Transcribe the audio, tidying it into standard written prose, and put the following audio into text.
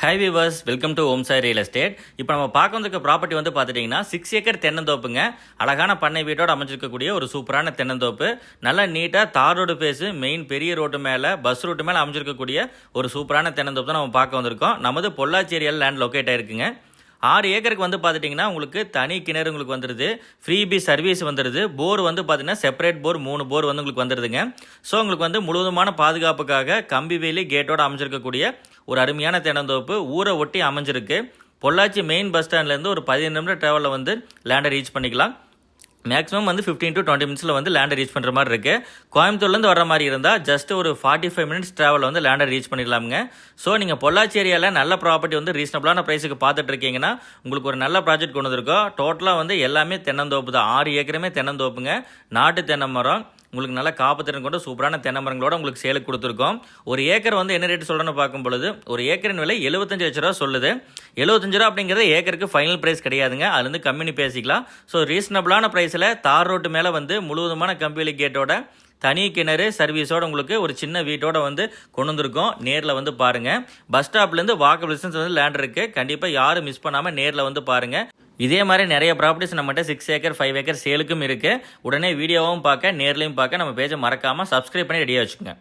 Hi viewers, welcome to Om Sai real estate. இப்போ நம்ம பார்க்க வந்திருக்க ப்ராப்பர்ட்டி வந்து பார்த்துட்டிங்கன்னா 6 ஏக்கர் தென்னந்தோப்புங்க. அழகான பண்ணை வீட்டோடு அமைஞ்சிருக்கக்கூடிய ஒரு சூப்பரான தென்னந்தோப்பு. நல்லா நீட்டாக தார் ரோடு பேஸு மெயின் பெரிய ரோட்டு மேலே பஸ் ரூட்டு மேலே அமைஞ்சிருக்கக்கூடிய ஒரு சூப்பரான தென்னந்தோப்பு தான் நம்ம பார்க்க வந்திருக்கோம். நமது பொள்ளாச்சி ஏரியாவில் லேண்ட் லொக்கேட் ஆயிருக்குங்க. 6 ஏக்கருக்கு வந்து பார்த்துட்டிங்கன்னா உங்களுக்கு தனி கிணறு உங்களுக்கு வந்துடுது, ஃப்ரீபி சர்வீஸ் வந்துடுது, போர் வந்து பார்த்தீங்கன்னா செப்பரேட் போர் 3 போர் வந்து உங்களுக்கு வந்துடுதுங்க. ஸோ உங்களுக்கு வந்து முழுவதுமான பாதுகாப்புக்காக கம்பி வேலி கேட்டோடு அமைஞ்சிருக்கக்கூடிய ஒரு அருமையான தென்னந்தோப்பு ஊரை ஒட்டி அமைஞ்சிருக்கு. பொள்ளாச்சி மெயின் பஸ் ஸ்டாண்ட்லேருந்து ஒரு 15 நிமிடம் ட்ராவலில் வந்து லேண்டை ரீச் பண்ணிக்கலாம். மேக்ஸிமம் வந்து 15 to 20 மினிட்ஸில் வந்து லேண்டை ரீச் பண்ணுற மாதிரி இருக்குது. கோயம்புத்தூர்லேருந்து வர மாதிரி இருந்தால் ஜஸ்ட் ஒரு 45 மினிட்ஸ் ட்ராவலில் வந்து லேண்டை ரீச் பண்ணிடலாமுங்க. ஸோ நீங்கள் பொள்ளாச்சி ஏரியாவில் நல்ல ப்ராப்பர்ட்டி வந்து ரீசனபிளான ப்ரைஸுக்கு பார்த்துட்டு இருக்கீங்கன்னா உங்களுக்கு ஒரு நல்ல ப்ராஜெக்ட் கொண்டு வந்திருக்கோம். டோட்டலாக வந்து எல்லாமே தென்னந்தோப்பு தான். 6 ஏக்கருமே தென்னந்தோப்புங்க. நாட்டு தென்னை மரம் உங்களுக்கு நல்ல காப்புத்திறன் கொண்டு சூப்பரான தென்னை மரங்களோட உங்களுக்கு சேலுக்கு கொடுத்துருக்கோம். ஒரு ஏக்கர் வந்து என்ன ரேட்டு சொல்கிறேன்னு பார்க்கும் பொழுது ஒரு ஏக்கரின் விலை 75 லட்ச ரூபா சொல்லுது. 75 ரூபா அப்படிங்கிறது ஏக்கருக்கு ஃபைனல் ப்ரைஸ் கிடையாதுங்க. அதுலேருந்து கம்மி பேசிக்கலாம். ஸோ ரீசனபிளான ப்ரைஸில் தார் ரோட்டு மேலே வந்து முழுவதுமான கம்பி கேட்டோட தனி கிணறு சர்வீஸோட உங்களுக்கு ஒரு சின்ன வீட்டோட வந்து கொண்டு வந்திருக்கோம். நேரில் வந்து பாருங்கள். பஸ் ஸ்டாப்லேருந்து வாக்கபிள் டிஸ்டன்ஸ் வந்து லேண்ட் இருக்குது. கண்டிப்பாக யாரும் மிஸ் பண்ணாமல் நேரில் வந்து பாருங்கள். இதே மாதிரி நிறைய ப்ராப்பர்ட்டிஸ் நம்மகிட்ட 6 ஏக்கர் 5 ஏக்கர் சேலுக்கும் இருக்குது. உடனே வீடியோவும் பார்க்க நேர்லையும் பார்க்க நம்ம பேஜை மறக்காமல் சப்ஸ்கிரைப் பண்ணி ரெடியாக வச்சுக்கோங்க.